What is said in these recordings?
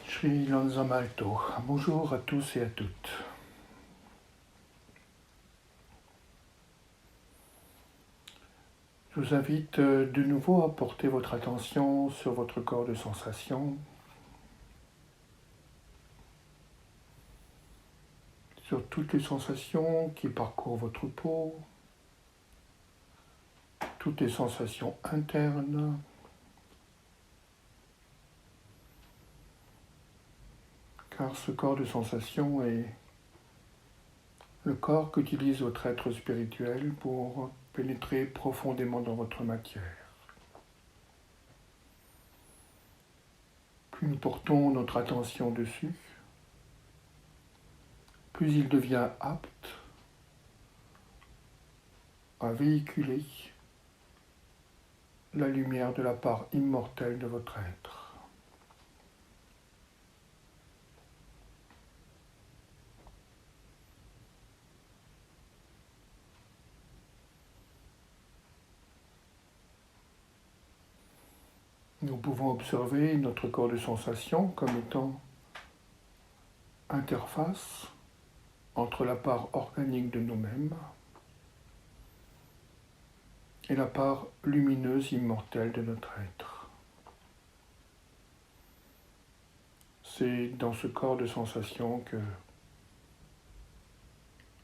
Sri Lanza Malto. Bonjour à tous et à toutes. Je vous invite de nouveau à porter votre attention sur votre corps de sensation, sur toutes les sensations qui parcourent votre peau, toutes les sensations internes, car ce corps de sensation est le corps qu'utilise votre être spirituel pour pénétrer profondément dans votre matière. Plus nous portons notre attention dessus, plus il devient apte à véhiculer la lumière de la part immortelle de votre être. Nous pouvons observer notre corps de sensation comme étant interface entre la part organique de nous-mêmes et la part lumineuse immortelle de notre être. C'est dans ce corps de sensation que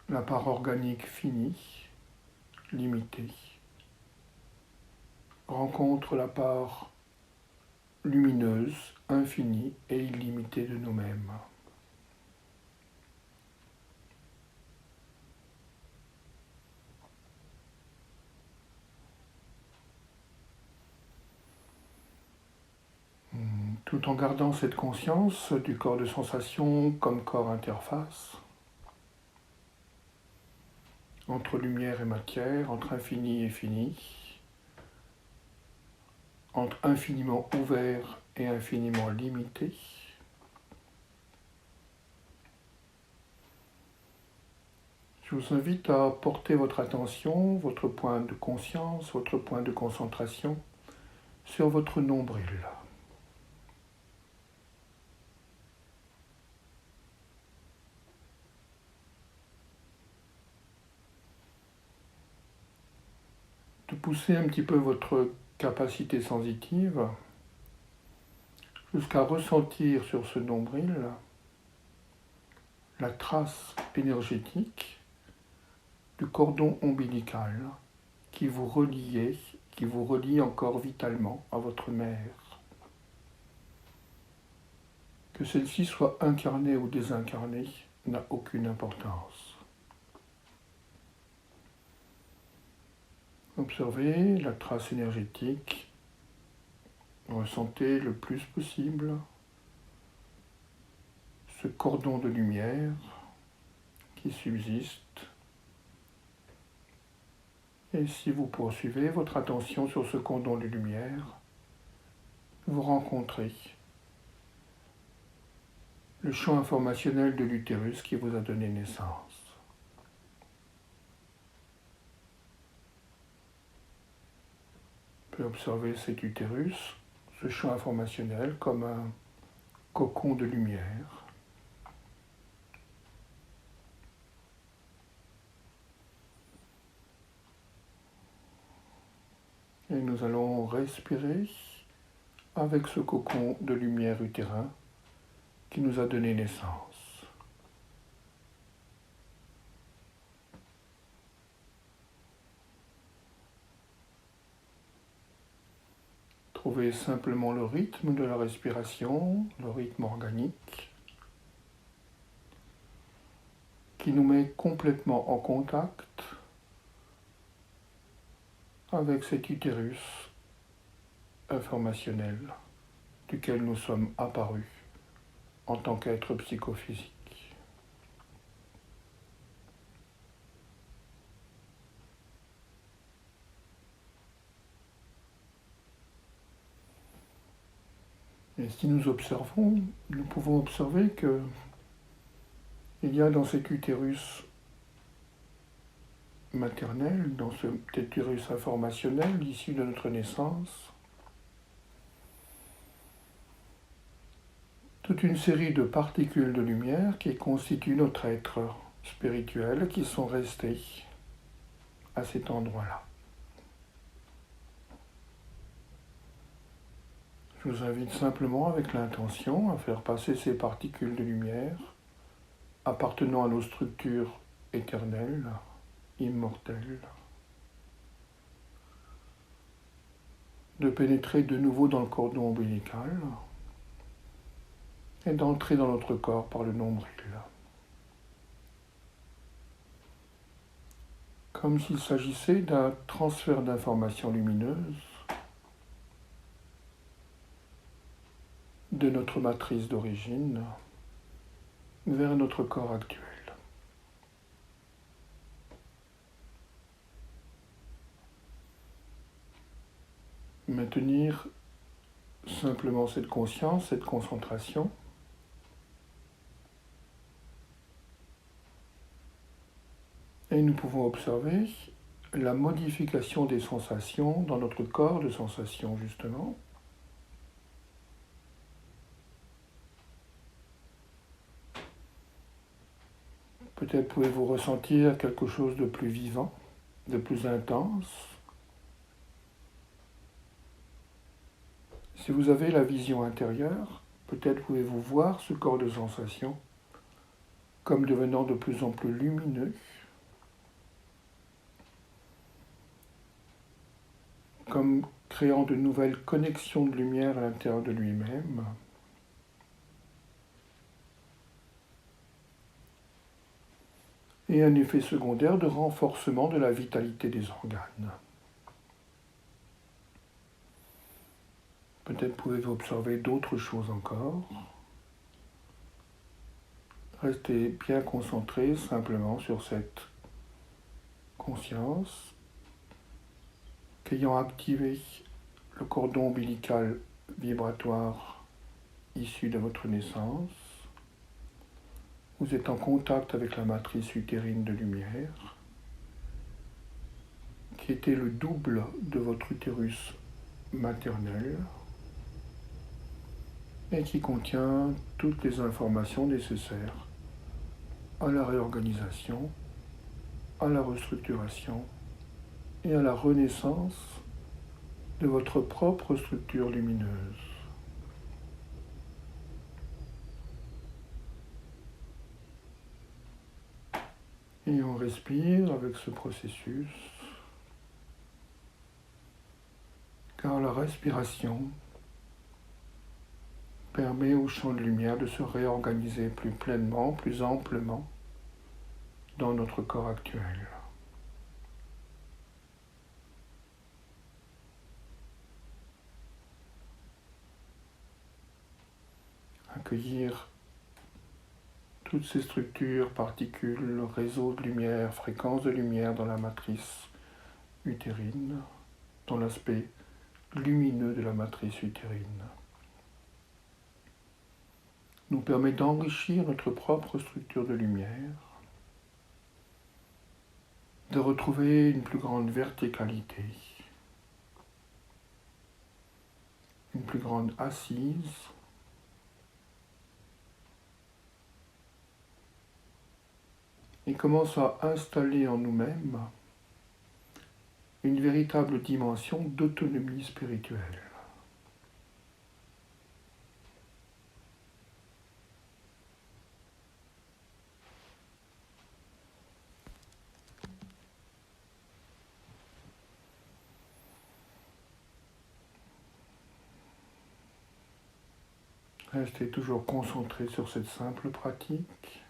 la part organique finie, limitée, rencontre la part lumineuse, infinie et illimitée de nous-mêmes. Tout en gardant cette conscience du corps de sensation comme corps interface, entre lumière et matière, entre infini et fini, entre infiniment ouvert et infiniment limité, je vous invite à porter votre attention, votre point de conscience, votre point de concentration sur votre nombril. De pousser un petit peu votre capacité sensitive jusqu'à ressentir sur ce nombril la trace énergétique du cordon ombilical qui vous relie encore vitalement à votre mère. Que celle-ci soit incarnée ou désincarnée n'a aucune importance. Observez la trace énergétique, ressentez le plus possible ce cordon de lumière qui subsiste. Et si vous poursuivez votre attention sur ce cordon de lumière, vous rencontrez le champ informationnel de l'utérus qui vous a donné naissance. Vous pouvez observer cet utérus, ce champ informationnel, comme un cocon de lumière. Et nous allons respirer avec ce cocon de lumière utérin qui nous a donné naissance. Trouvez simplement le rythme de la respiration, le rythme organique, qui nous met complètement en contact avec cet utérus informationnel duquel nous sommes apparus en tant qu'être psychophysique. Et si nous observons, nous pouvons observer que il y a dans cet utérus maternel, dans cet utérus informationnel issu de notre naissance, toute une série de particules de lumière qui constituent notre être spirituel, qui sont restés à cet endroit-là. Je vous invite simplement avec l'intention à faire passer ces particules de lumière appartenant à nos structures éternelles, immortelles, de pénétrer de nouveau dans le cordon ombilical et d'entrer dans notre corps par le nombril. Comme s'il s'agissait d'un transfert d'informations lumineuses de notre matrice d'origine vers notre corps actuel. Maintenir simplement cette conscience, cette concentration, et nous pouvons observer la modification des sensations dans notre corps de sensations, justement. Peut-être pouvez-vous ressentir quelque chose de plus vivant, de plus intense. Si vous avez la vision intérieure, peut-être pouvez-vous voir ce corps de sensations comme devenant de plus en plus lumineux, comme créant de nouvelles connexions de lumière à l'intérieur de lui-même. Et un effet secondaire de renforcement de la vitalité des organes. Peut-être pouvez-vous observer d'autres choses encore. Restez bien concentré simplement sur cette conscience qu'ayant activé le cordon ombilical vibratoire issu de votre naissance, vous êtes en contact avec la matrice utérine de lumière, qui était le double de votre utérus maternel et qui contient toutes les informations nécessaires à la réorganisation, à la restructuration et à la renaissance de votre propre structure lumineuse. Et on respire avec ce processus, car la respiration permet au champ de lumière de se réorganiser plus pleinement, plus amplement dans notre corps actuel. Accueillir toutes ces structures, particules, réseaux de lumière, fréquences de lumière dans la matrice utérine, dans l'aspect lumineux de la matrice utérine, nous permet d'enrichir notre propre structure de lumière, de retrouver une plus grande verticalité, une plus grande assise, et commence à installer en nous-mêmes une véritable dimension d'autonomie spirituelle. Restez toujours concentré sur cette simple pratique,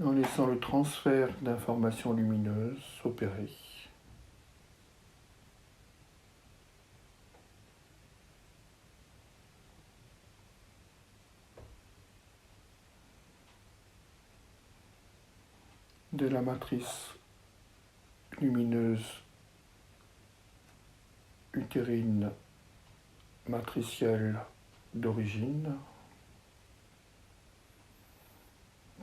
en laissant le transfert d'informations lumineuses s'opérer. De la matrice lumineuse utérine matricielle d'origine,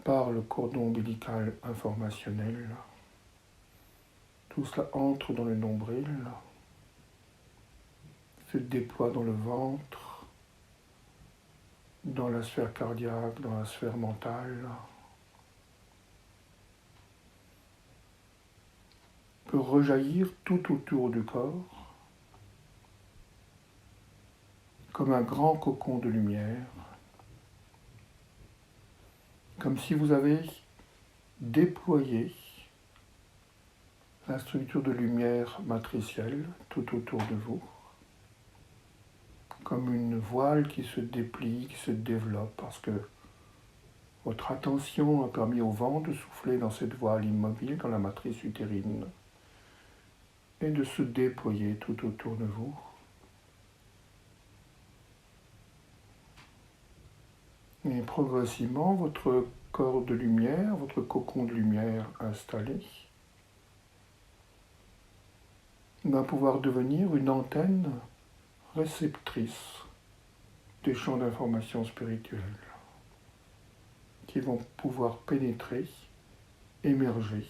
par le cordon ombilical informationnel. Tout cela entre dans le nombril, se déploie dans le ventre, dans la sphère cardiaque, dans la sphère mentale, peut rejaillir tout autour du corps, comme un grand cocon de lumière, comme si vous avez déployé la structure de lumière matricielle tout autour de vous, comme une voile qui se déplie, qui se développe, parce que votre attention a permis au vent de souffler dans cette voile immobile, dans la matrice utérine, et de se déployer tout autour de vous. Et progressivement, votre corps de lumière, votre cocon de lumière installé, va pouvoir devenir une antenne réceptrice des champs d'information spirituelle qui vont pouvoir pénétrer, émerger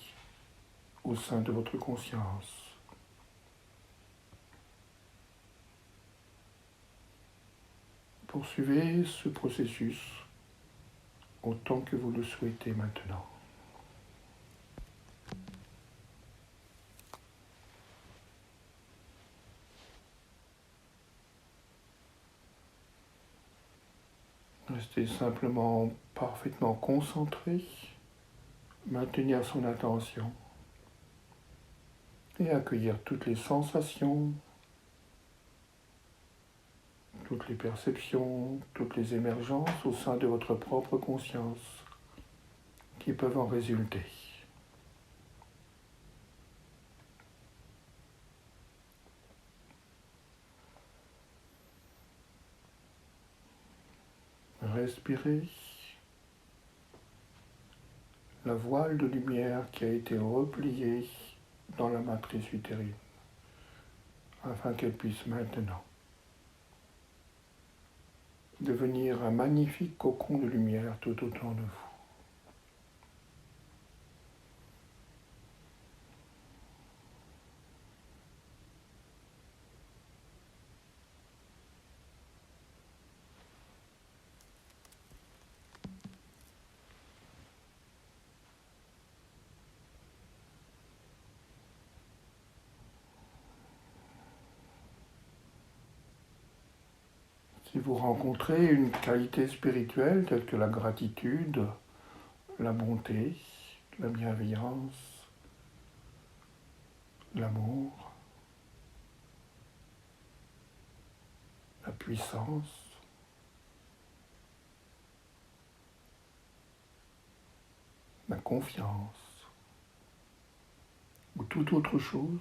au sein de votre conscience. Poursuivez ce processus autant que vous le souhaitez maintenant. Restez simplement parfaitement concentré, maintenir son attention et accueillir toutes les sensations, toutes les perceptions, toutes les émergences au sein de votre propre conscience qui peuvent en résulter. Respirez la voile de lumière qui a été repliée dans la matrice utérine afin qu'elle puisse maintenant devenir un magnifique cocon de lumière tout autour de vous. Si vous rencontrez une qualité spirituelle telle que la gratitude, la bonté, la bienveillance, l'amour, la puissance, la confiance ou toute autre chose,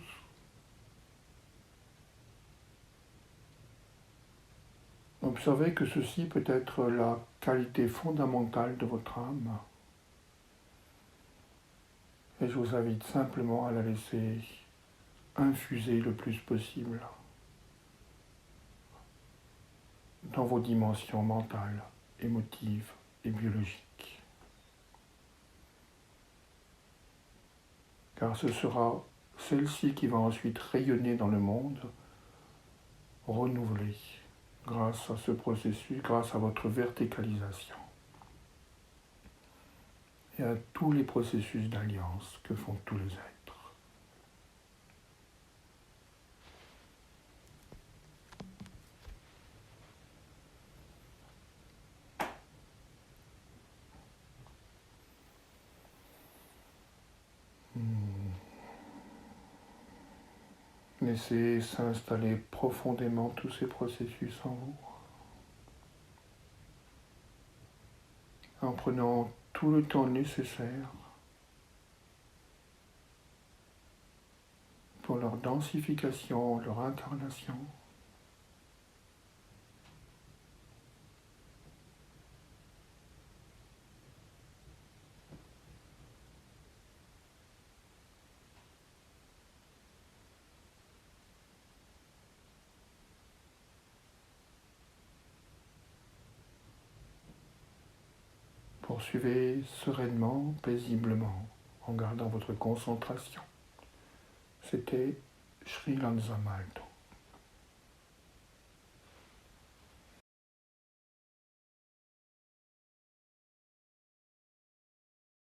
observez que ceci peut être la qualité fondamentale de votre âme. Et je vous invite simplement à la laisser infuser le plus possible dans vos dimensions mentales, émotives et biologiques. Car ce sera celle-ci qui va ensuite rayonner dans le monde, renouvelée, grâce à ce processus, grâce à votre verticalisation et à tous les processus d'alliance que font tous les êtres. Laissez s'installer profondément tous ces processus en vous, en prenant tout le temps nécessaire pour leur densification, leur incarnation. Poursuivez sereinement, paisiblement, en gardant votre concentration. C'était Sri Lanza Malto.